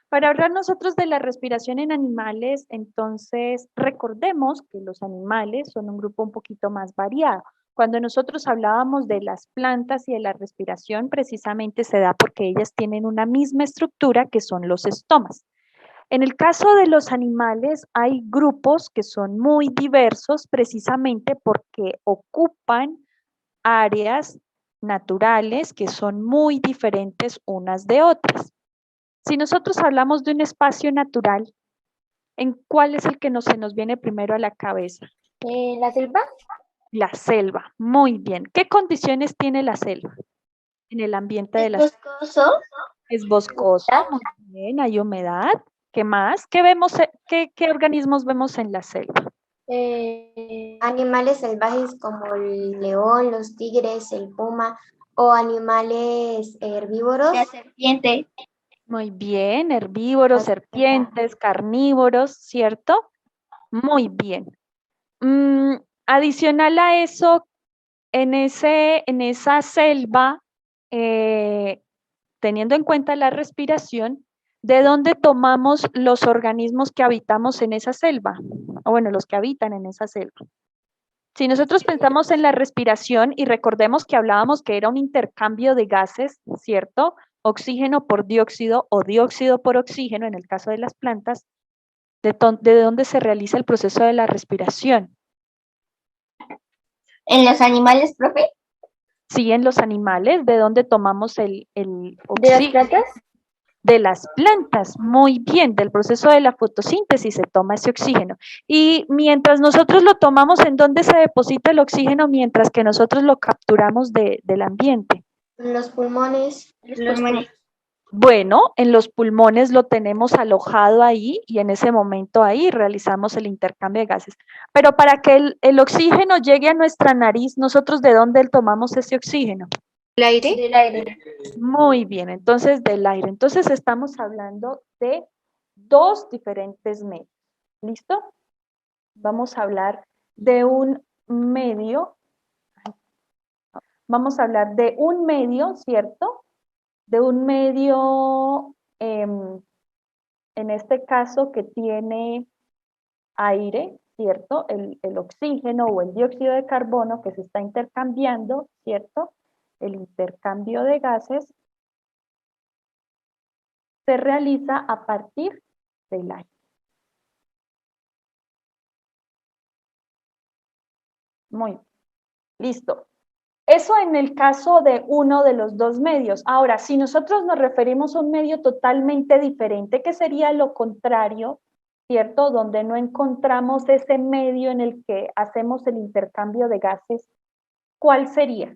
Para hablar nosotros de la respiración en animales, entonces recordemos que los animales son un grupo un poquito más variado. Cuando nosotros hablábamos de las plantas y de la respiración, precisamente se da porque ellas tienen una misma estructura que son los estomas. En el caso de los animales, hay grupos que son muy diversos precisamente porque ocupan áreas naturales que son muy diferentes unas de otras. Si nosotros hablamos de un espacio natural, ¿en cuál es el que se nos viene primero a la cabeza? ¿La selva? La selva. Muy bien. ¿Qué condiciones tiene la selva en el ambiente de ¿Es la selva? boscoso? Es boscoso, muy bien, hay humedad. ¿Qué más? ¿Qué vemos, qué organismos vemos en la selva? Animales salvajes como el león, los tigres, el puma o animales herbívoros. La serpiente. Muy bien, herbívoros, serpientes, carnívoros, ¿cierto? Muy bien. Adicional a eso, en esa selva, teniendo en cuenta la respiración, ¿de dónde tomamos los organismos que habitamos en esa selva? O bueno, los que habitan en esa selva. Si nosotros pensamos en la respiración y recordemos que hablábamos que era un intercambio de gases, ¿cierto? Oxígeno por dióxido o dióxido por oxígeno en el caso de las plantas, ¿de dónde se realiza el proceso de la respiración? ¿En los animales, profe? Sí, en los animales, ¿de dónde tomamos el ¿De las oxígeno? plantas? De las plantas, muy bien, del proceso de la fotosíntesis se toma ese oxígeno. Y mientras nosotros lo tomamos, ¿en dónde se deposita el oxígeno mientras que nosotros lo capturamos del ambiente? En los pulmones. Los pulmones. Bueno, en los pulmones lo tenemos alojado ahí y en ese momento ahí realizamos el intercambio de gases. Pero para que el oxígeno llegue a nuestra nariz, ¿nosotros de dónde tomamos ese oxígeno? ¿El aire? Del aire. Muy bien, entonces del aire. Entonces estamos hablando de dos diferentes medios. ¿Listo? Vamos a hablar de un medio. Vamos a hablar de un medio, ¿cierto? De un medio, en este caso, que tiene aire, ¿cierto? El oxígeno o el dióxido de carbono que se está intercambiando, ¿cierto? El intercambio de gases se realiza a partir del aire. Muy bien. Listo. Eso en el caso de uno de los dos medios. Ahora, si nosotros nos referimos a un medio totalmente diferente, que sería lo contrario, ¿cierto? Donde no encontramos ese medio en el que hacemos el intercambio de gases, ¿cuál sería?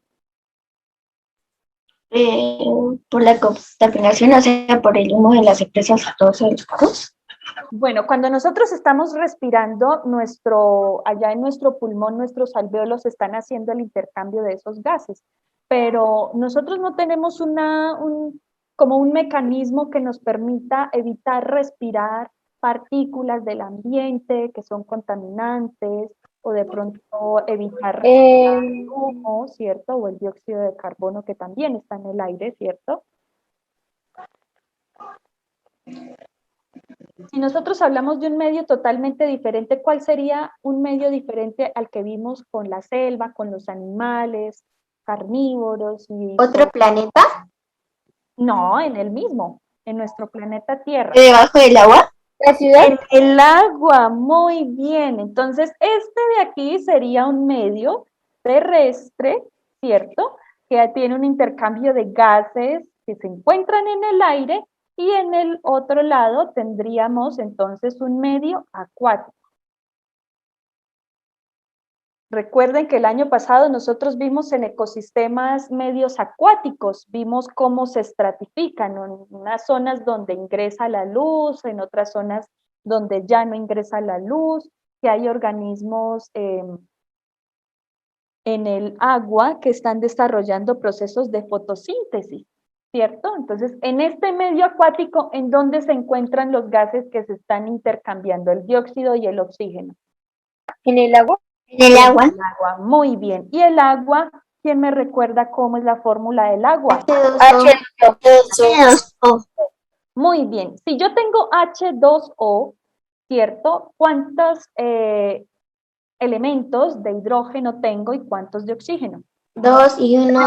Por la contaminación, o sea, por el humo de las empresas y todo eso de los carros. Bueno, cuando nosotros estamos respirando, allá en nuestro pulmón, nuestros alvéolos están haciendo el intercambio de esos gases, pero nosotros no tenemos como un mecanismo que nos permita evitar respirar partículas del ambiente que son contaminantes o de pronto evitar respirar humo, ¿cierto? O el dióxido de carbono que también está en el aire, ¿cierto? Si nosotros hablamos de un medio totalmente diferente, ¿cuál sería un medio diferente al que vimos con la selva, con los animales, carnívoros y ¿Otro planeta? No, en el mismo, en nuestro planeta Tierra. ¿Debajo del agua? ¿La ciudad? En el agua, muy bien. Entonces, este de aquí sería un medio terrestre, ¿cierto? Que tiene un intercambio de gases que se encuentran en el aire y en el otro lado tendríamos entonces un medio acuático. Recuerden que el año pasado nosotros vimos en ecosistemas medios acuáticos, vimos cómo se estratifican, en unas zonas donde ingresa la luz, en otras zonas donde ya no ingresa la luz, que hay organismos en el agua que están desarrollando procesos de fotosíntesis, ¿cierto? Entonces, en este medio acuático, ¿en dónde se encuentran los gases que se están intercambiando, el dióxido y el oxígeno? ¿En el agua? En el agua. El agua, muy bien. ¿Y el agua? ¿Quién me recuerda cómo es la fórmula del agua? H2O. Muy bien. Si yo tengo H2O, ¿cierto? ¿Cuántos elementos de hidrógeno tengo y cuántos de oxígeno? 2 y uno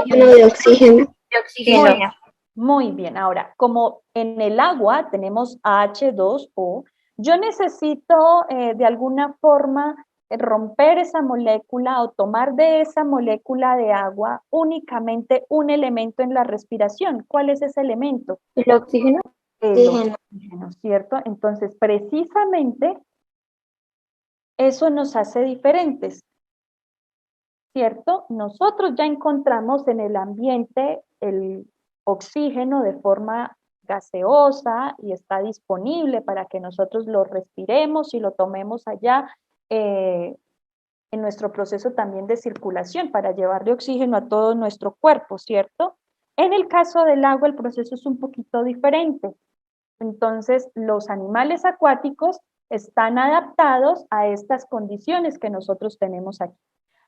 De de oxígeno. oxígeno. Muy bien. Ahora, como en el agua tenemos H2O, yo necesito de alguna forma romper esa molécula o tomar de esa molécula de agua únicamente un elemento en la respiración. ¿Cuál es ese elemento? ¿El oxígeno? El Oxígeno. oxígeno, ¿cierto? Entonces, precisamente eso nos hace diferentes, ¿cierto? Nosotros ya encontramos en el ambiente el oxígeno de forma gaseosa y está disponible para que nosotros lo respiremos y lo tomemos allá en nuestro proceso también de circulación para llevarle oxígeno a todo nuestro cuerpo, ¿cierto? En el caso del agua el proceso es un poquito diferente. Entonces, los animales acuáticos están adaptados a estas condiciones que nosotros tenemos aquí.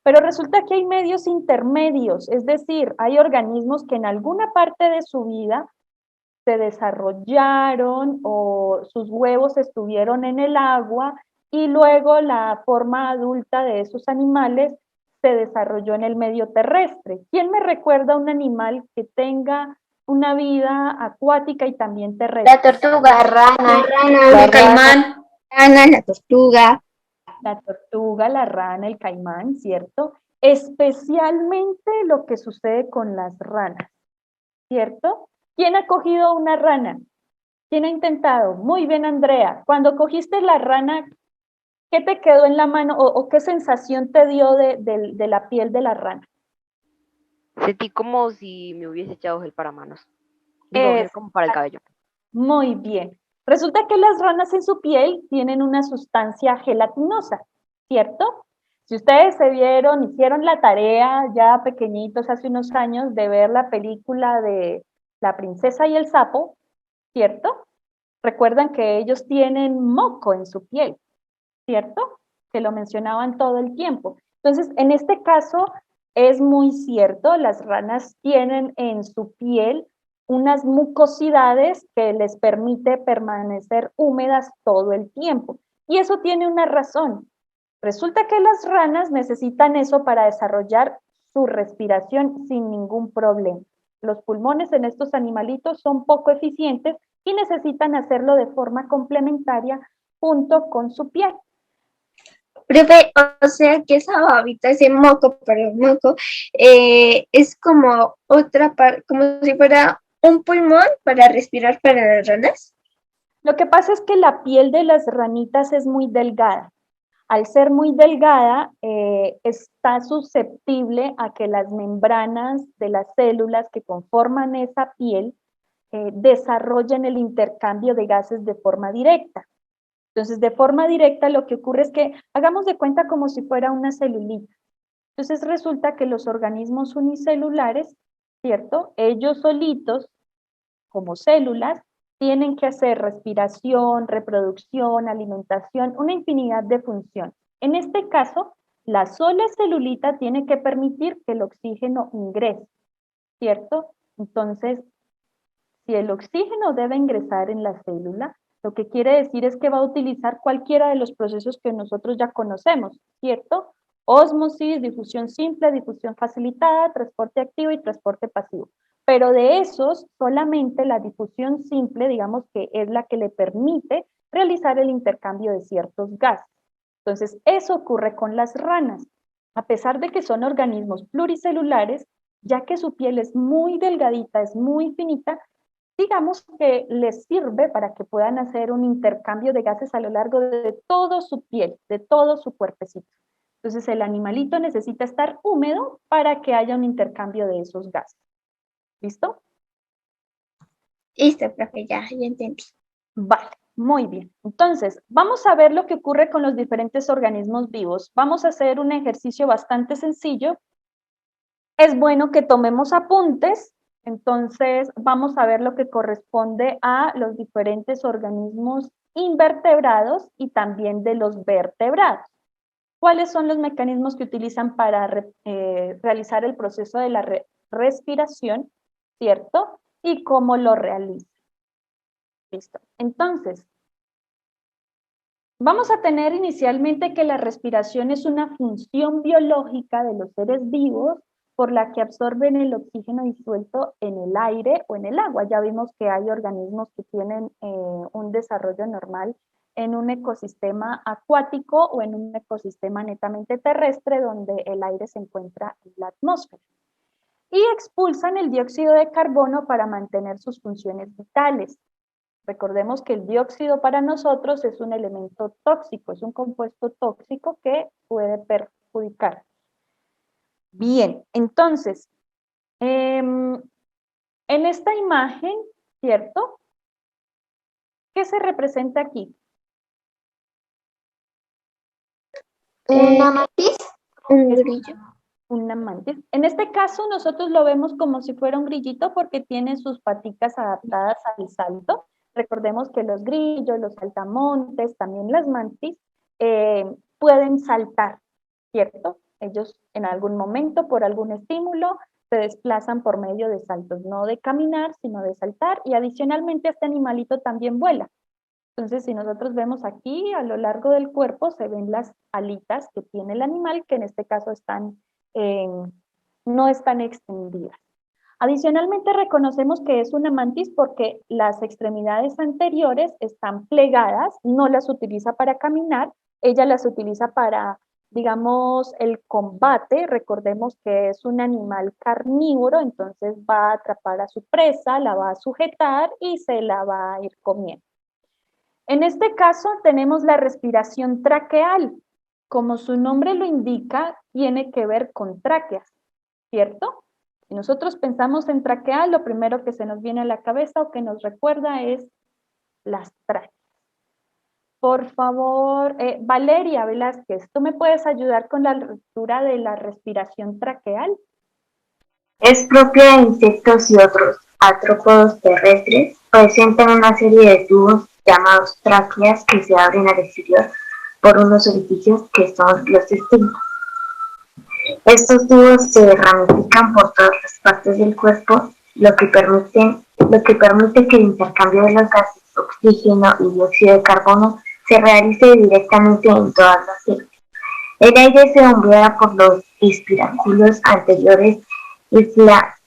Pero resulta que hay medios intermedios, es decir, hay organismos que en alguna parte de su vida se desarrollaron o sus huevos estuvieron en el agua y luego la forma adulta de esos animales se desarrolló en el medio terrestre. ¿Quién me recuerda un animal que tenga una vida acuática y también terrestre? La tortuga. La rana. El caimán. La tortuga. La tortuga, la rana, el caimán, ¿cierto? Especialmente lo que sucede con las ranas, ¿cierto? ¿Quién ha cogido una rana? ¿Quién ha intentado? Muy bien, Andrea. Cuando cogiste la rana, ¿qué te quedó en la mano o qué sensación te dio de la piel de la rana? Sentí como si me hubiese echado gel para manos. Digo, Es gel como para el cabello. muy bien. Resulta que las ranas en su piel tienen una sustancia gelatinosa, ¿cierto? Si ustedes se vieron, hicieron la tarea ya pequeñitos hace unos años de ver la película de La princesa y el sapo, ¿cierto? Recuerdan que ellos tienen moco en su piel, ¿cierto? Que lo mencionaban todo el tiempo. Entonces, en este caso es muy cierto, las ranas tienen en su piel unas mucosidades que les permite permanecer húmedas todo el tiempo. Y eso tiene una razón. Resulta que las ranas necesitan eso para desarrollar su respiración sin ningún problema. Los pulmones en estos animalitos son poco eficientes y necesitan hacerlo de forma complementaria junto con su piel. Profe, o sea que esa babita, ese moco, perdón, moco, es como otra parte, como si fuera un pulmón para respirar para las ranas. Lo que pasa es que la piel de las ranitas es muy delgada. Al ser muy delgada, está susceptible a que las membranas de las células que conforman esa piel desarrollen el intercambio de gases de forma directa. Entonces, de forma directa lo que ocurre es que hagamos de cuenta como si fuera una celulita. Entonces, resulta que los organismos unicelulares, ¿cierto? Ellos solitos, como células, tienen que hacer respiración, reproducción, alimentación, una infinidad de funciones. En este caso, la sola celulita tiene que permitir que el oxígeno ingrese, ¿cierto? Entonces, si el oxígeno debe ingresar en la célula, lo que quiere decir es que va a utilizar cualquiera de los procesos que nosotros ya conocemos, ¿cierto? Ósmosis, difusión simple, difusión facilitada, transporte activo y transporte pasivo. Pero de esos, solamente la difusión simple, digamos que es la que le permite realizar el intercambio de ciertos gases. Entonces, eso ocurre con las ranas. A pesar de que son organismos pluricelulares, ya que su piel es muy delgadita, es muy finita, digamos que les sirve para que puedan hacer un intercambio de gases a lo largo de todo su piel, de todo su cuerpecito. Entonces el animalito necesita estar húmedo para que haya un intercambio de esos gases. ¿Listo? Listo, profe, ya entendí. Vale, muy bien. Entonces, vamos a ver lo que ocurre con los diferentes organismos vivos. Vamos a hacer un ejercicio bastante sencillo. Es bueno que tomemos apuntes. Entonces, vamos a ver lo que corresponde a los diferentes organismos invertebrados y también de los vertebrados. ¿Cuáles son los mecanismos que utilizan para realizar el proceso de la respiración, cierto? Y cómo lo realizan. Listo. Entonces, vamos a tener inicialmente que la respiración es una función biológica de los seres vivos por la que absorben el oxígeno disuelto en el aire o en el agua. Ya vimos que hay organismos que tienen un desarrollo normal en un ecosistema acuático o en un ecosistema netamente terrestre donde el aire se encuentra en la atmósfera. Y expulsan el dióxido de carbono para mantener sus funciones vitales. Recordemos que el dióxido para nosotros es un elemento tóxico, es un compuesto tóxico que puede perjudicar. Bien, entonces, en esta imagen, ¿cierto? ¿Qué se representa aquí? ¿Una mantis? Un grillo. Una mantis. En este caso nosotros lo vemos como si fuera un grillito porque tiene sus paticas adaptadas al salto. Recordemos que los grillos, los saltamontes, también las mantis, pueden saltar, ¿cierto? Ellos en algún momento, por algún estímulo, se desplazan por medio de saltos, no de caminar, sino de saltar, y adicionalmente este animalito también vuela. Entonces, si nosotros vemos aquí, a lo largo del cuerpo se ven las alitas que tiene el animal, que en este caso no están extendidas. Adicionalmente, reconocemos que es una mantis porque las extremidades anteriores están plegadas, no las utiliza para caminar, ella las utiliza para, digamos, el combate. Recordemos que es un animal carnívoro, entonces va a atrapar a su presa, la va a sujetar y se la va a ir comiendo. En este caso tenemos la respiración traqueal. Como su nombre lo indica, tiene que ver con tráqueas, ¿cierto? Si nosotros pensamos en traqueal, lo primero que se nos viene a la cabeza o que nos recuerda es las tráqueas. Por favor, Valeria Velázquez, ¿tú me puedes ayudar con la lectura de la respiración traqueal? Es propia de insectos y otros artrópodos terrestres. Presentan una serie de tubos llamados tráqueas que se abren al exterior por unos orificios que son los estigmas. Estos tubos se ramifican por todas las partes del cuerpo, lo que permite que el intercambio de los gases oxígeno y dióxido de carbono se realice directamente en todas las células. El aire se bombea por los espiráculos anteriores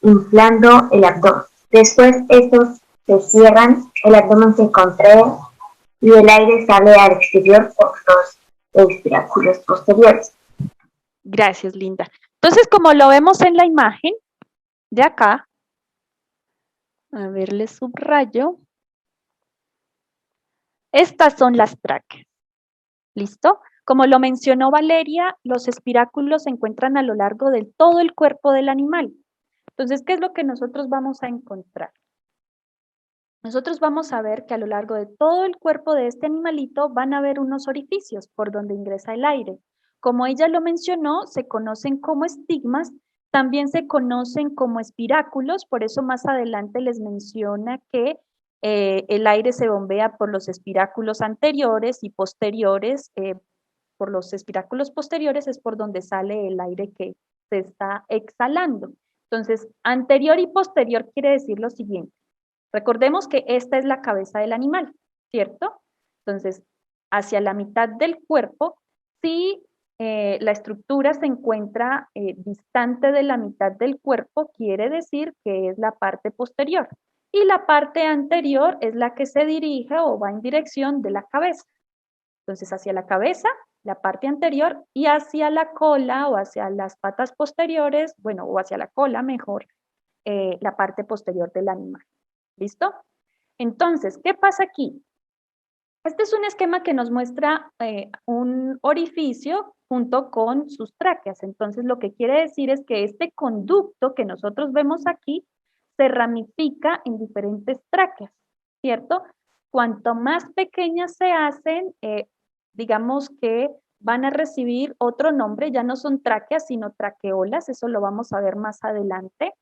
inflando el abdomen. Después estos se cierran, el abdomen se contrae y el aire sale al exterior por los espiráculos posteriores. Gracias, Linda. Entonces, como lo vemos en la imagen de acá, a ver, le subrayo. Estas son las tráqueas. ¿Listo? Como lo mencionó Valeria, los espiráculos se encuentran a lo largo de todo el cuerpo del animal. Entonces, ¿qué es lo que nosotros vamos a encontrar? Nosotros vamos a ver que a lo largo de todo el cuerpo de este animalito van a haber unos orificios por donde ingresa el aire. Como ella lo mencionó, se conocen como estigmas, también se conocen como espiráculos, por eso más adelante les menciona que el aire se bombea por los espiráculos anteriores y posteriores. Por los espiráculos posteriores es por donde sale el aire que se está exhalando. Entonces, anterior y posterior quiere decir lo siguiente. Recordemos que esta es la cabeza del animal, ¿cierto? Entonces, hacia la mitad del cuerpo, si la estructura se encuentra distante de la mitad del cuerpo, quiere decir que es la parte posterior. Y la parte anterior es la que se dirige o va en dirección de la cabeza. Entonces, hacia la cabeza, la parte anterior, y hacia la cola o hacia las patas posteriores, bueno, o hacia la cola mejor, la parte posterior del animal. ¿Listo? Entonces, ¿qué pasa aquí? Este es un esquema que nos muestra un orificio junto con sus tráqueas. Entonces, lo que quiere decir es que este conducto que nosotros vemos aquí se ramifica en diferentes tráqueas, ¿cierto? Cuanto más pequeñas se hacen, digamos que van a recibir otro nombre, ya no son tráqueas, sino traqueolas, eso lo vamos a ver más adelante,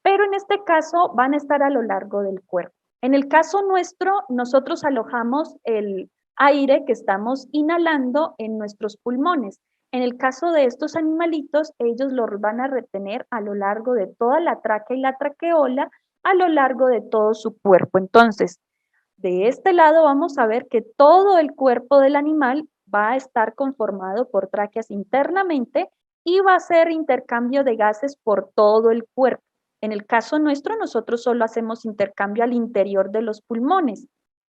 pero en este caso van a estar a lo largo del cuerpo. En el caso nuestro, nosotros alojamos el aire que estamos inhalando en nuestros pulmones. En el caso de estos animalitos, ellos lo van a retener a lo largo de toda la tráquea y la traqueola, a lo largo de todo su cuerpo. Entonces, de este lado vamos a ver que todo el cuerpo del animal va a estar conformado por tráqueas internamente y va a ser intercambio de gases por todo el cuerpo. En el caso nuestro, nosotros solo hacemos intercambio al interior de los pulmones,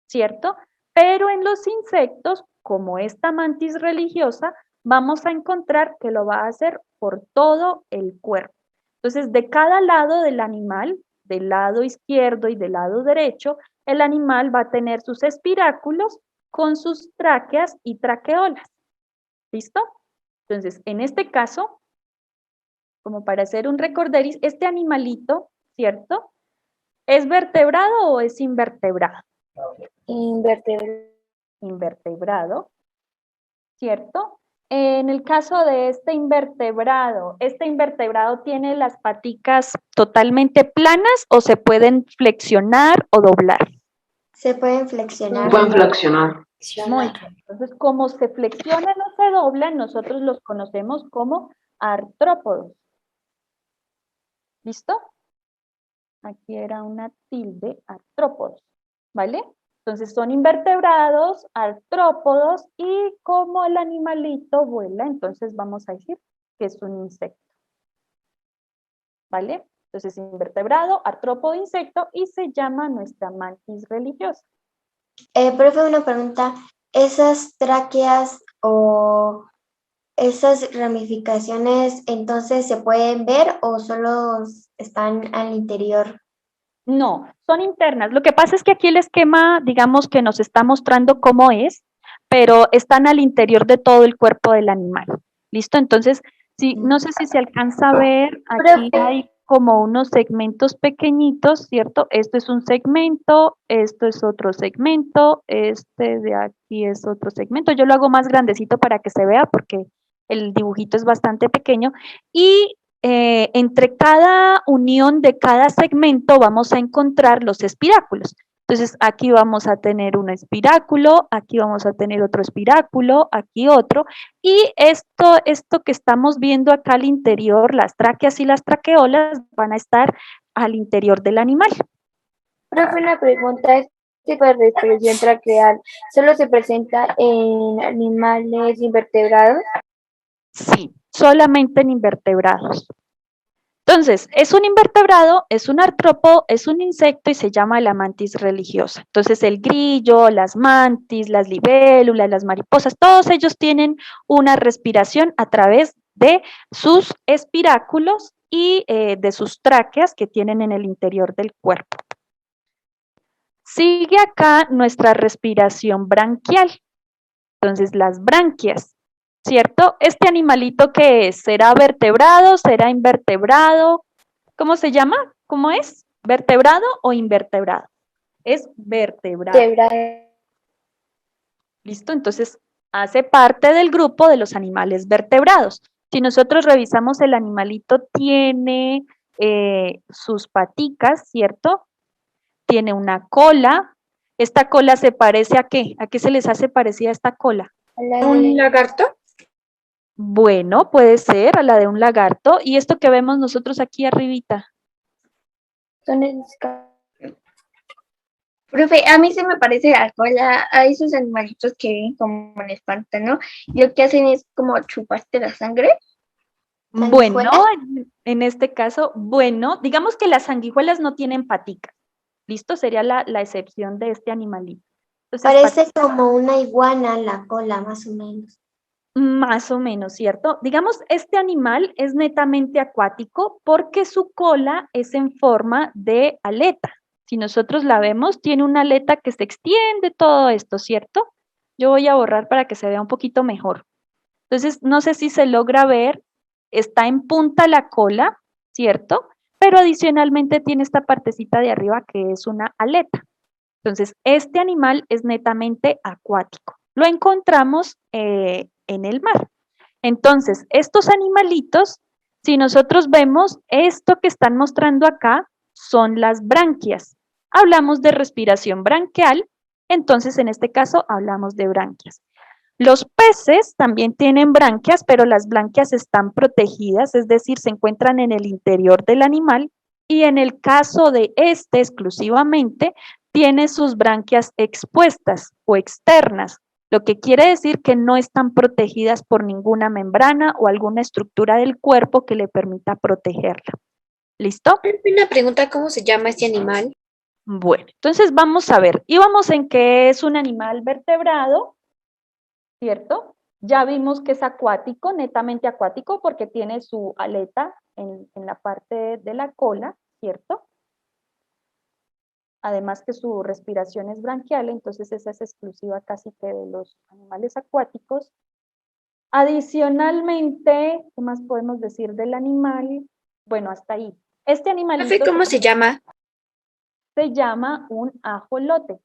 ¿cierto? Pero en los insectos, como esta mantis religiosa, vamos a encontrar que lo va a hacer por todo el cuerpo. Entonces, de cada lado del animal, del lado izquierdo y del lado derecho, el animal va a tener sus espiráculos con sus tráqueas y traqueolas. ¿Listo? Entonces, en este caso, como para hacer un recorderis, este animalito, ¿cierto? ¿Es vertebrado o es invertebrado? Invertebrado. Invertebrado, ¿cierto? En el caso de este invertebrado tiene las paticas totalmente planas o se pueden flexionar o doblar. Se pueden flexionar. Pueden flexionar. Muy bien. Entonces, como se flexionan o se doblan, nosotros los conocemos como artrópodos. ¿Listo? Aquí era una tilde, artrópodos, ¿vale? Entonces son invertebrados, artrópodos y como el animalito vuela, entonces vamos a decir que es un insecto. ¿Vale? Entonces invertebrado, artrópodo, insecto y se llama nuestra mantis religiosa. Profe, una pregunta. ¿Esas tráqueas o esas ramificaciones entonces se pueden ver o solo están al interior? No, son internas. Lo que pasa es que aquí el esquema, digamos que nos está mostrando cómo es, pero están al interior de todo el cuerpo del animal. ¿Listo? Entonces, sí, no sé si se alcanza a ver, aquí hay como unos segmentos pequeñitos, ¿cierto? Esto es un segmento, esto es otro segmento, este de aquí es otro segmento. Yo lo hago más grandecito para que se vea porque el dibujito es bastante pequeño y entre cada unión de cada segmento vamos a encontrar los espiráculos. Entonces, aquí vamos a tener un espiráculo, aquí vamos a tener otro espiráculo, aquí otro, y esto que estamos viendo acá al interior, las tráqueas y las traqueolas, van a estar al interior del animal. Profe, una pregunta, ¿este tipo de respiración traqueal solo se presenta en animales invertebrados? Sí, solamente en invertebrados. Entonces, es un invertebrado, es un artrópodo, es un insecto y se llama la mantis religiosa. Entonces, el grillo, las mantis, las libélulas, las mariposas, todos ellos tienen una respiración a través de sus espiráculos y de sus tráqueas que tienen en el interior del cuerpo. Sigue acá nuestra respiración branquial. Entonces, las branquias. ¿Cierto? ¿Este animalito qué es? ¿Será vertebrado? ¿Será invertebrado? ¿Cómo se llama? ¿Cómo es? ¿Vertebrado o invertebrado? Es vertebrado. ¿Listo? Entonces, hace parte del grupo de los animales vertebrados. Si nosotros revisamos, el animalito tiene sus paticas, ¿cierto? Tiene una cola. ¿Esta cola se parece a qué? ¿A qué se les hace parecida esta cola? ¿Un lagarto? Bueno, puede ser a la de un lagarto. ¿Y esto que vemos nosotros aquí arribita? Profe, a mí se me parece la cola a esos animalitos que viven como en el pantano y lo que hacen es como chuparte la sangre. Bueno, en este caso, bueno, digamos que las sanguijuelas no tienen paticas. ¿Listo? Sería la excepción de este animalito. Entonces, parece como una iguana la cola, más o menos. Más o menos, ¿cierto? Digamos, este animal es netamente acuático porque su cola es en forma de aleta. Si nosotros la vemos, tiene una aleta que se extiende todo esto, ¿cierto? Yo voy a borrar para que se vea un poquito mejor. Entonces, no sé si se logra ver, está en punta la cola, ¿cierto? Pero adicionalmente tiene esta partecita de arriba que es una aleta. Entonces, este animal es netamente acuático. Lo encontramos en el mar. Entonces, estos animalitos, si nosotros vemos esto que están mostrando acá, son las branquias. Hablamos de respiración branquial, entonces en este caso hablamos de branquias. Los peces también tienen branquias, pero las branquias están protegidas, es decir, se encuentran en el interior del animal y en el caso de este exclusivamente, tiene sus branquias expuestas o externas, lo que quiere decir que no están protegidas por ninguna membrana o alguna estructura del cuerpo que le permita protegerla. ¿Listo? Una pregunta, ¿cómo se llama este animal? Bueno, entonces vamos a ver. Íbamos en que es un animal vertebrado, ¿cierto? Ya vimos que es acuático, netamente acuático, porque tiene su aleta en la parte de la cola, ¿cierto? Además que su respiración es branquial, entonces esa es exclusiva casi que de los animales acuáticos. Adicionalmente, ¿qué más podemos decir del animal? Bueno, hasta ahí. Este animalito ¿Cómo se llama? se llama un ajolote.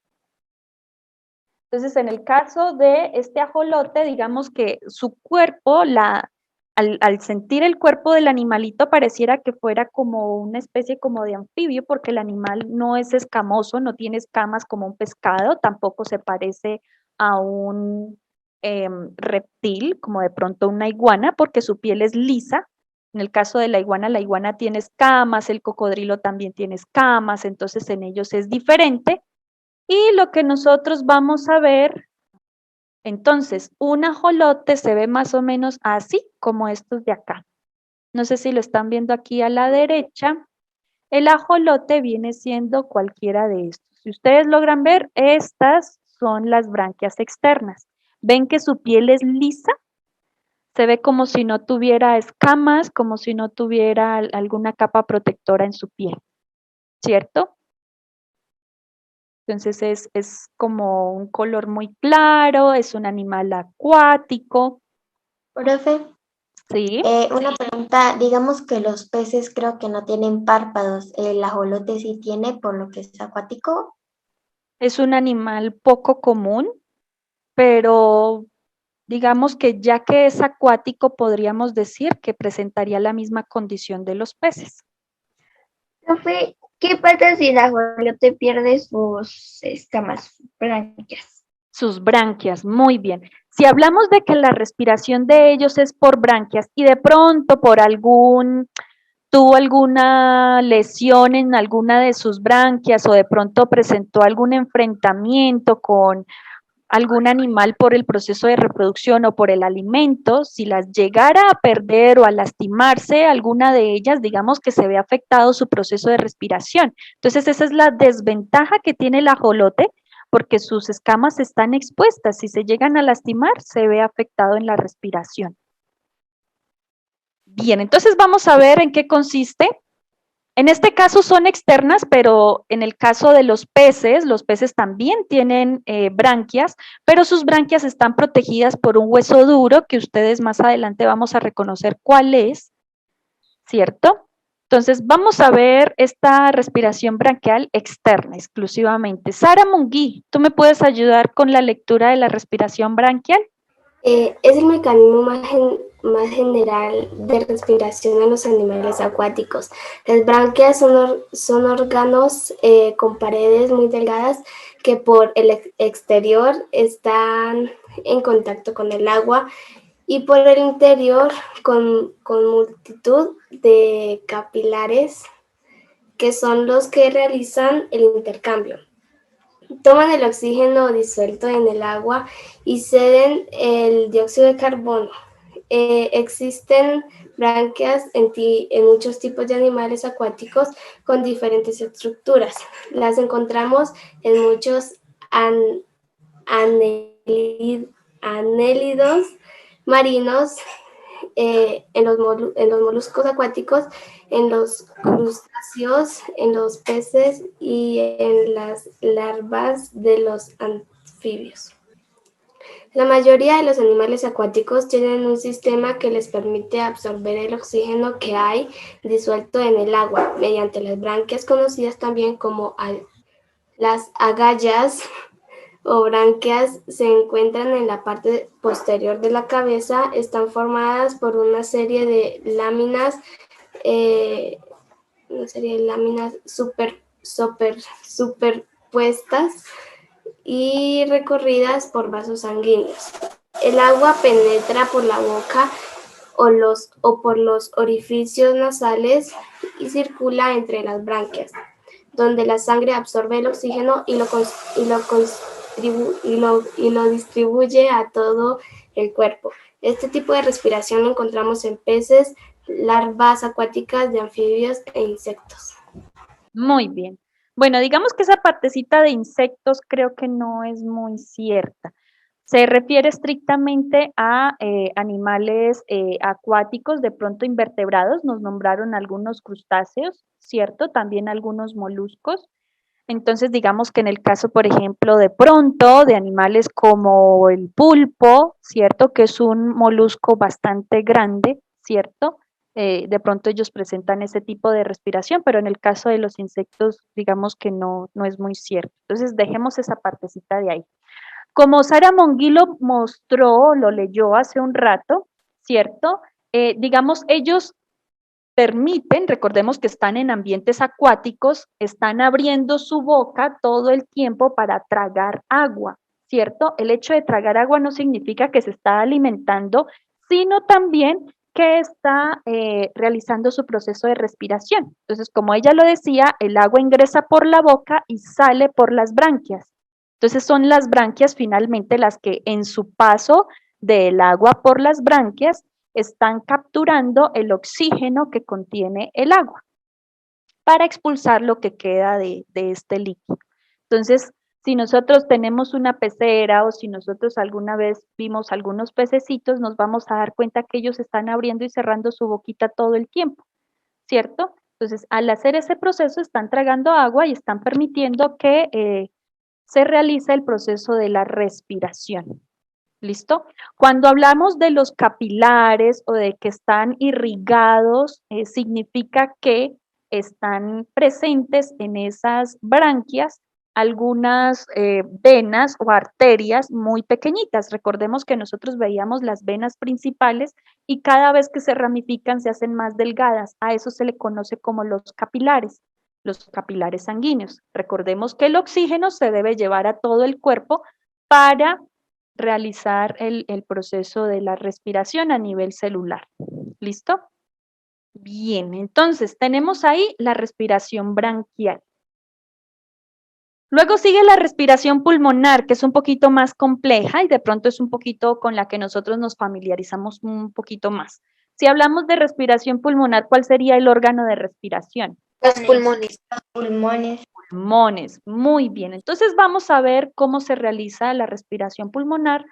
Entonces, en el caso de este ajolote, digamos que su cuerpo, al sentir el cuerpo del animalito, pareciera que fuera como una especie como de anfibio, porque el animal no es escamoso, no tiene escamas como un pescado, tampoco se parece a un reptil, como de pronto una iguana, porque su piel es lisa. En el caso de la iguana tiene escamas, el cocodrilo también tiene escamas, entonces en ellos es diferente. Y lo que nosotros vamos a ver, entonces, un ajolote se ve más o menos así como estos de acá. No sé si lo están viendo aquí a la derecha. El ajolote viene siendo cualquiera de estos. Si ustedes logran ver, estas son las branquias externas. ¿Ven que su piel es lisa? Se ve como si no tuviera escamas, como si no tuviera alguna capa protectora en su piel, ¿cierto? Entonces es como un color muy claro, es un animal acuático, Profe, ¿sí? una pregunta, digamos que los peces creo que no tienen párpados, el ajolote sí tiene, por lo que es acuático. Es un animal poco común, pero digamos que ya que es acuático, podríamos decir que presentaría la misma condición de los peces. Profe, ¿qué pasa si el ajolote pierde sus escamas, branquias? Sus branquias, muy bien. Si hablamos de que la respiración de ellos es por branquias y de pronto por tuvo alguna lesión en alguna de sus branquias o de pronto presentó algún enfrentamiento con algún animal por el proceso de reproducción o por el alimento, si las llegara a perder o a lastimarse alguna de ellas, digamos que se ve afectado su proceso de respiración. Entonces esa es la desventaja que tiene el ajolote porque sus escamas están expuestas. Si se llegan a lastimar, se ve afectado en la respiración. Bien, entonces vamos a ver en qué consiste. En este caso son externas, pero en el caso de los peces también tienen branquias, pero sus branquias están protegidas por un hueso duro que ustedes más adelante vamos a reconocer cuál es, ¿cierto? Entonces vamos a ver esta respiración branquial externa exclusivamente. Sara Mungui, ¿tú me puedes ayudar con la lectura de la respiración branquial? Es el mecanismo más general de respiración en los animales acuáticos. Las branquias son órganos con paredes muy delgadas que por el exterior están en contacto con el agua y por el interior con multitud de capilares que son los que realizan el intercambio. Toman el oxígeno disuelto en el agua y ceden el dióxido de carbono. Existen branquias en muchos tipos de animales acuáticos con diferentes estructuras. Las encontramos en muchos anélidos marinos, en los moluscos acuáticos, en los crustáceos, en los peces y en las larvas de los anfibios. La mayoría de los animales acuáticos tienen un sistema que les permite absorber el oxígeno que hay disuelto en el agua mediante las branquias conocidas también como las agallas o branquias. Se encuentran en la parte posterior de la cabeza, están formadas por una serie de láminas, superpuestas y recorridas por vasos sanguíneos. El agua penetra por la boca o por los orificios nasales y circula entre las branquias. donde la sangre absorbe el oxígeno y lo distribuye a todo el cuerpo. Este tipo de respiración lo encontramos en peces, larvas acuáticas de anfibios e insectos. Muy bien. Bueno, digamos que esa partecita de insectos creo que no es muy cierta. Se refiere estrictamente a animales acuáticos, de pronto invertebrados, nos nombraron algunos crustáceos, ¿cierto? También algunos moluscos. Entonces, digamos que en el caso, por ejemplo, de pronto, de animales como el pulpo, ¿cierto? Que es un molusco bastante grande, ¿cierto? De pronto ellos presentan ese tipo de respiración, pero en el caso de los insectos, digamos que no es muy cierto. Entonces, dejemos esa partecita de ahí. Como Sara Monguí lo mostró, lo leyó hace un rato, ¿cierto? Digamos, ellos permiten, recordemos que están en ambientes acuáticos, están abriendo su boca todo el tiempo para tragar agua, ¿cierto? El hecho de tragar agua no significa que se está alimentando, sino también que está realizando su proceso de respiración. Entonces, como ella lo decía, el agua ingresa por la boca y sale por las branquias. Entonces, son las branquias finalmente las que en su paso del agua por las branquias están capturando el oxígeno que contiene el agua para expulsar lo que queda de este líquido. Entonces, si nosotros tenemos una pecera o si nosotros alguna vez vimos algunos pececitos, nos vamos a dar cuenta que ellos están abriendo y cerrando su boquita todo el tiempo, ¿cierto? Entonces, al hacer ese proceso, están tragando agua y están permitiendo que se realice el proceso de la respiración. ¿Listo? Cuando hablamos de los capilares o de que están irrigados, significa que están presentes en esas branquias algunas venas o arterias muy pequeñitas. Recordemos que nosotros veíamos las venas principales y cada vez que se ramifican se hacen más delgadas. A eso se le conoce como los capilares sanguíneos. Recordemos que el oxígeno se debe llevar a todo el cuerpo para realizar el proceso de la respiración a nivel celular. ¿Listo? Bien, entonces tenemos ahí la respiración branquial. Luego sigue la respiración pulmonar, que es un poquito más compleja y de pronto es un poquito con la que nosotros nos familiarizamos un poquito más. Si hablamos de respiración pulmonar, ¿cuál sería el órgano de respiración? Los pulmones. Pulmones. Pulmones, muy bien. Entonces vamos a ver cómo se realiza la respiración pulmonar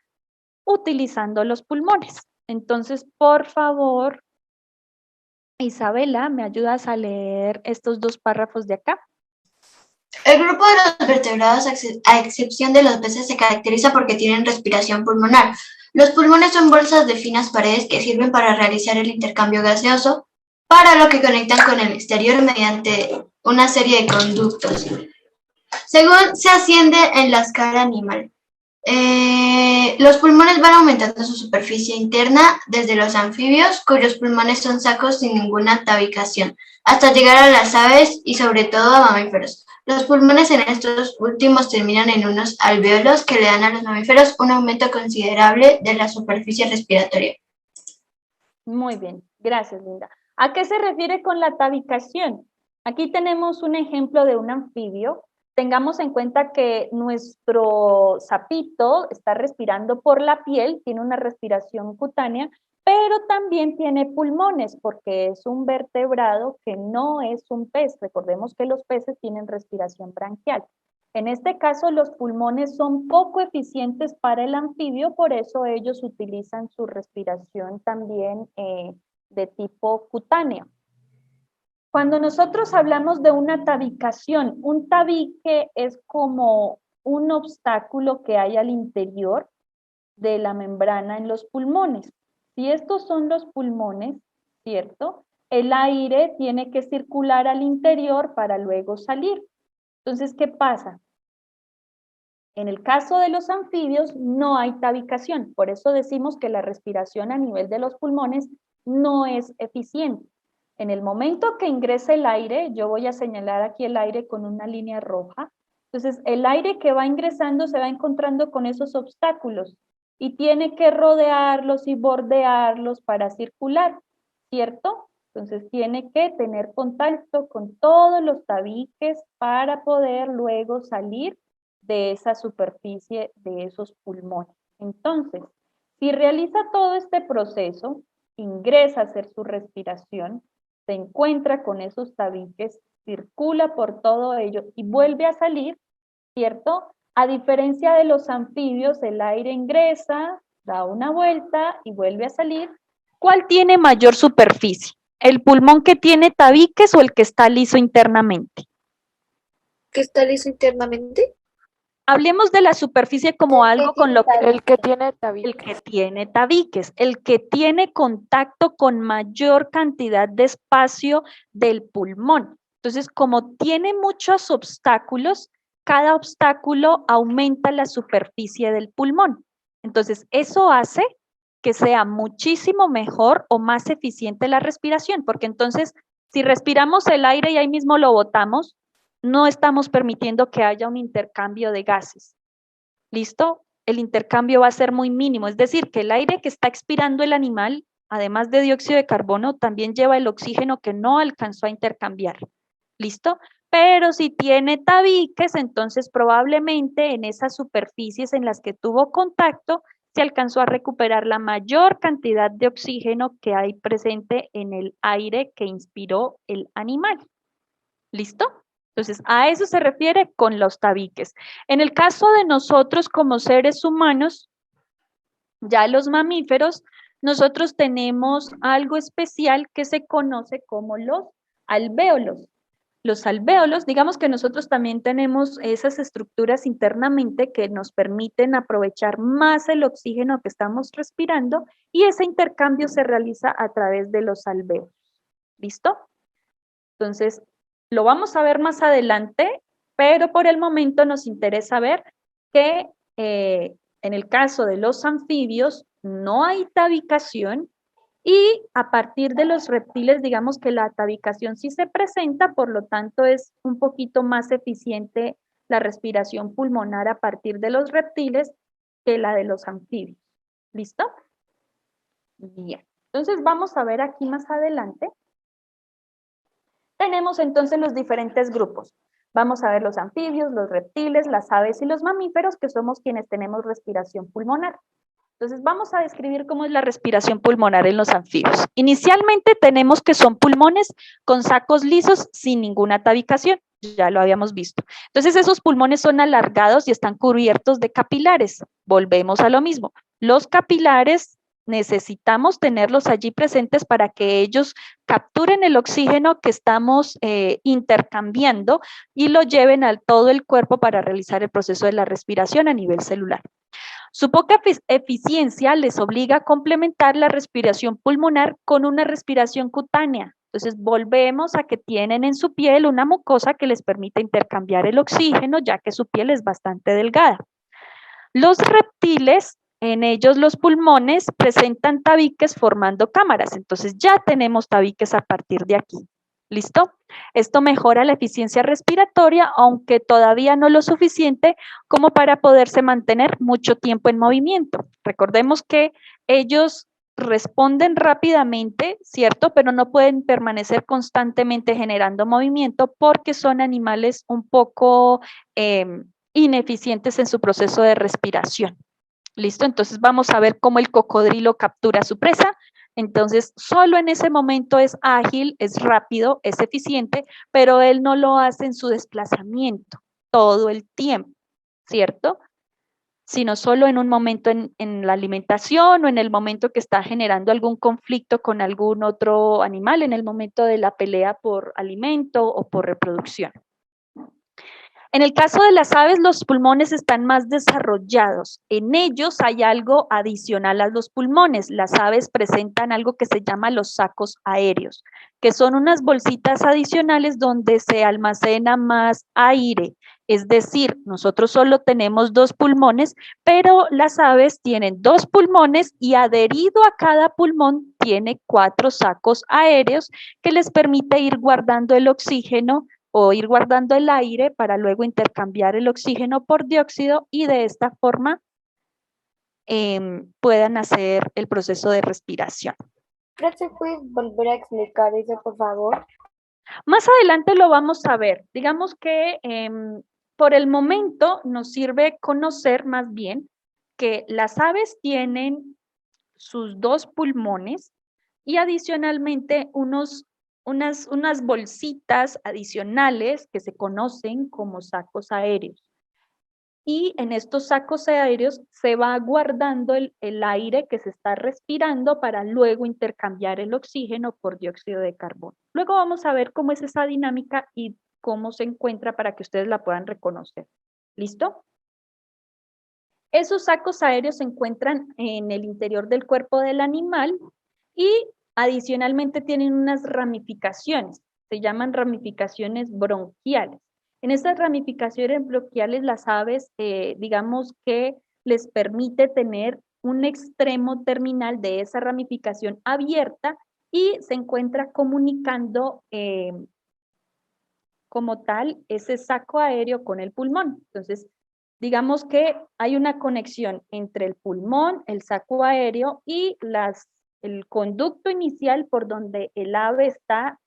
utilizando los pulmones. Entonces, por favor, Isabela, ¿me ayudas a leer estos dos párrafos de acá? El grupo de los vertebrados, a excepción de los peces, se caracteriza porque tienen respiración pulmonar. Los pulmones son bolsas de finas paredes que sirven para realizar el intercambio gaseoso, para lo que conectan con el exterior mediante una serie de conductos, según se asciende en la escala animal. Los pulmones van aumentando su superficie interna desde los anfibios, cuyos pulmones son sacos sin ninguna tabicación, hasta llegar a las aves y sobre todo a mamíferos. Los pulmones en estos últimos terminan en unos alvéolos que le dan a los mamíferos un aumento considerable de la superficie respiratoria. Muy bien, gracias, Linda. ¿A qué se refiere con la tabicación? Aquí tenemos un ejemplo de un anfibio. Tengamos en cuenta que nuestro sapito está respirando por la piel, tiene una respiración cutánea, pero también tiene pulmones porque es un vertebrado que no es un pez. Recordemos que los peces tienen respiración branquial. En este caso, los pulmones son poco eficientes para el anfibio, por eso ellos utilizan su respiración también de tipo cutáneo. Cuando nosotros hablamos de una tabicación, un tabique es como un obstáculo que hay al interior de la membrana en los pulmones. Si estos son los pulmones, ¿cierto? El aire tiene que circular al interior para luego salir. Entonces, ¿qué pasa? En el caso de los anfibios no hay tabicación, por eso decimos que la respiración a nivel de los pulmones no es eficiente. En el momento que ingrese el aire, yo voy a señalar aquí el aire con una línea roja, entonces el aire que va ingresando se va encontrando con esos obstáculos y tiene que rodearlos y bordearlos para circular, ¿cierto? Entonces tiene que tener contacto con todos los tabiques para poder luego salir de esa superficie de esos pulmones. Entonces, si realiza todo este proceso, ingresa a hacer su respiración, se encuentra con esos tabiques, circula por todo ello y vuelve a salir, ¿cierto? A diferencia de los anfibios, el aire ingresa, da una vuelta y vuelve a salir. ¿Cuál tiene mayor superficie? ¿El pulmón que tiene tabiques o el que está liso internamente? ¿Qué está liso internamente? Hablemos de la superficie como algo con lo que El que tiene el tabiques. que tiene tabiques, el que tiene contacto con mayor cantidad de espacio del pulmón. Entonces, como tiene muchos obstáculos, cada obstáculo aumenta la superficie del pulmón. Entonces, eso hace que sea muchísimo mejor o más eficiente la respiración, porque entonces, si respiramos el aire y ahí mismo lo botamos, no estamos permitiendo que haya un intercambio de gases. ¿Listo? El intercambio va a ser muy mínimo, es decir, que el aire que está expirando el animal, además de dióxido de carbono, también lleva el oxígeno que no alcanzó a intercambiar. ¿Listo? Pero si tiene tabiques, entonces probablemente en esas superficies en las que tuvo contacto, se alcanzó a recuperar la mayor cantidad de oxígeno que hay presente en el aire que inspiró el animal. ¿Listo? Entonces, a eso se refiere con los tabiques. En el caso de nosotros como seres humanos, ya los mamíferos, nosotros tenemos algo especial que se conoce como los alvéolos. Los alvéolos, digamos que nosotros también tenemos esas estructuras internamente que nos permiten aprovechar más el oxígeno que estamos respirando y ese intercambio se realiza a través de los alvéolos. ¿Listo? Entonces, lo vamos a ver más adelante, pero por el momento nos interesa ver que en el caso de los anfibios no hay tabicación y a partir de los reptiles, digamos que la tabicación sí se presenta, por lo tanto es un poquito más eficiente la respiración pulmonar a partir de los reptiles que la de los anfibios. ¿Listo? Bien. Entonces vamos a ver aquí más adelante. Tenemos entonces los diferentes grupos. Vamos a ver los anfibios, los reptiles, las aves y los mamíferos, que somos quienes tenemos respiración pulmonar. Entonces vamos a describir cómo es la respiración pulmonar en los anfibios. Inicialmente tenemos que son pulmones con sacos lisos sin ninguna tabicación, ya lo habíamos visto. Entonces esos pulmones son alargados y están cubiertos de capilares. Volvemos a lo mismo. Los capilares necesitamos tenerlos allí presentes para que ellos capturen el oxígeno que estamos intercambiando y lo lleven a todo el cuerpo para realizar el proceso de la respiración a nivel celular. Su poca eficiencia les obliga a complementar la respiración pulmonar con una respiración cutánea. Entonces volvemos a que tienen en su piel una mucosa que les permite intercambiar el oxígeno, ya que su piel es bastante delgada. Los reptiles, en ellos los pulmones presentan tabiques formando cámaras. Entonces ya tenemos tabiques a partir de aquí. ¿Listo? Esto mejora la eficiencia respiratoria, aunque todavía no lo suficiente como para poderse mantener mucho tiempo en movimiento. Recordemos que ellos responden rápidamente, ¿cierto? Pero no pueden permanecer constantemente generando movimiento porque son animales un poco ineficientes en su proceso de respiración. ¿Listo? Entonces vamos a ver cómo el cocodrilo captura a su presa. Entonces, solo en ese momento es ágil, es rápido, es eficiente, pero él no lo hace en su desplazamiento todo el tiempo, ¿cierto? Sino solo en un momento en la alimentación o en el momento que está generando algún conflicto con algún otro animal, en el momento de la pelea por alimento o por reproducción. En el caso de las aves, los pulmones están más desarrollados. En ellos hay algo adicional a los pulmones. Las aves presentan algo que se llama los sacos aéreos, que son unas bolsitas adicionales donde se almacena más aire. Es decir, nosotros solo tenemos 2 pulmones, pero las aves tienen 2 pulmones y adherido a cada pulmón tiene 4 sacos aéreos que les permite ir guardando el oxígeno o ir guardando el aire para luego intercambiar el oxígeno por dióxido y de esta forma puedan hacer el proceso de respiración. Profe, ¿puedes volver a explicar eso, por favor? Más adelante lo vamos a ver. Digamos que por el momento nos sirve conocer más bien que las aves tienen sus dos pulmones y adicionalmente unas bolsitas adicionales que se conocen como sacos aéreos. Y en estos sacos aéreos se va guardando el aire que se está respirando para luego intercambiar el oxígeno por dióxido de carbono. Luego vamos a ver cómo es esa dinámica y cómo se encuentra para que ustedes la puedan reconocer. ¿Listo? Esos sacos aéreos se encuentran en el interior del cuerpo del animal y adicionalmente tienen unas ramificaciones, se llaman ramificaciones bronquiales. En estas ramificaciones bronquiales las aves, digamos que les permite tener un extremo terminal de esa ramificación abierta y se encuentra comunicando como tal ese saco aéreo con el pulmón. Entonces, digamos que hay una conexión entre el pulmón, el saco aéreo y el conducto inicial por donde el ave está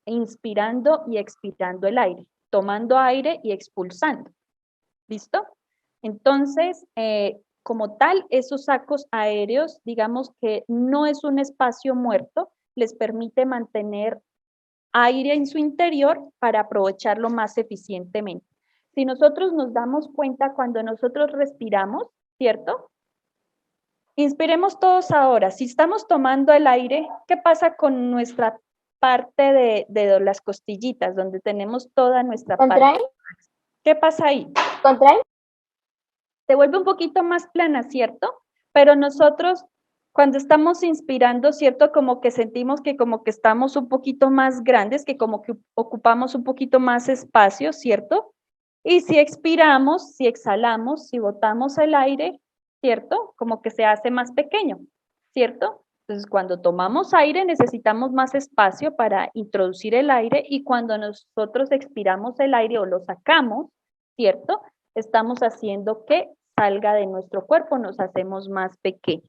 inspirando y expirando el aire, tomando aire y expulsando. ¿Listo? Entonces, como tal, esos sacos aéreos, digamos que no es un espacio muerto, les permite mantener aire en su interior para aprovecharlo más eficientemente. Si nosotros nos damos cuenta cuando nosotros respiramos, ¿cierto? Inspiremos todos ahora. Si estamos tomando el aire, ¿qué pasa con nuestra parte de las costillitas, donde tenemos toda nuestra ¿Contrae? parte? ¿Qué pasa ahí? ¿Contrae? Se vuelve un poquito más plana, ¿cierto? Pero nosotros, cuando estamos inspirando, ¿cierto? Como que sentimos que como que estamos un poquito más grandes, que como que ocupamos un poquito más espacio, ¿cierto? Y si expiramos, si exhalamos, si botamos el aire, ¿cierto? Como que se hace más pequeño, ¿cierto? Entonces, cuando tomamos aire, necesitamos más espacio para introducir el aire y cuando nosotros expiramos el aire o lo sacamos, ¿cierto? Estamos haciendo que salga de nuestro cuerpo, nos hacemos más pequeños.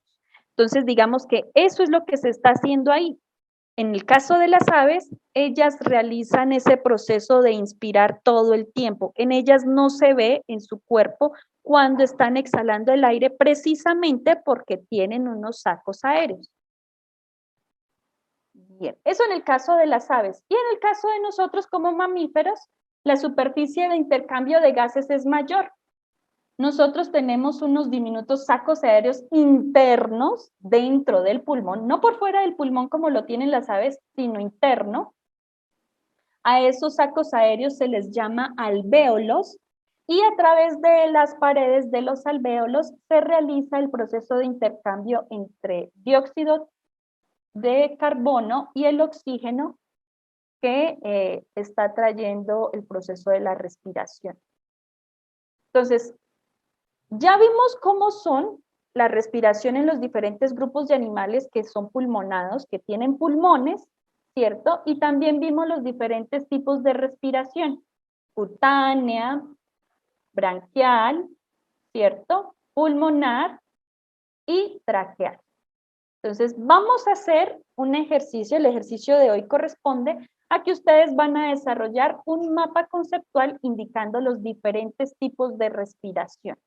Entonces, digamos que eso es lo que se está haciendo ahí. En el caso de las aves, ellas realizan ese proceso de inspirar todo el tiempo. En ellas no se ve en su cuerpo cuando están exhalando el aire precisamente porque tienen unos sacos aéreos. Bien, eso en el caso de las aves. Y en el caso de nosotros como mamíferos, la superficie de intercambio de gases es mayor. Nosotros tenemos unos diminutos sacos aéreos internos dentro del pulmón, no por fuera del pulmón como lo tienen las aves, sino interno. A esos sacos aéreos se les llama alvéolos y a través de las paredes de los alvéolos se realiza el proceso de intercambio entre dióxido de carbono y el oxígeno que está trayendo el proceso de la respiración. Entonces, ya vimos cómo son la respiración en los diferentes grupos de animales que son pulmonados, que tienen pulmones, ¿cierto? Y también vimos los diferentes tipos de respiración, cutánea, branquial, ¿cierto? Pulmonar y traqueal. Entonces, vamos a hacer un ejercicio. El ejercicio de hoy corresponde a que ustedes van a desarrollar un mapa conceptual indicando los diferentes tipos de respiración.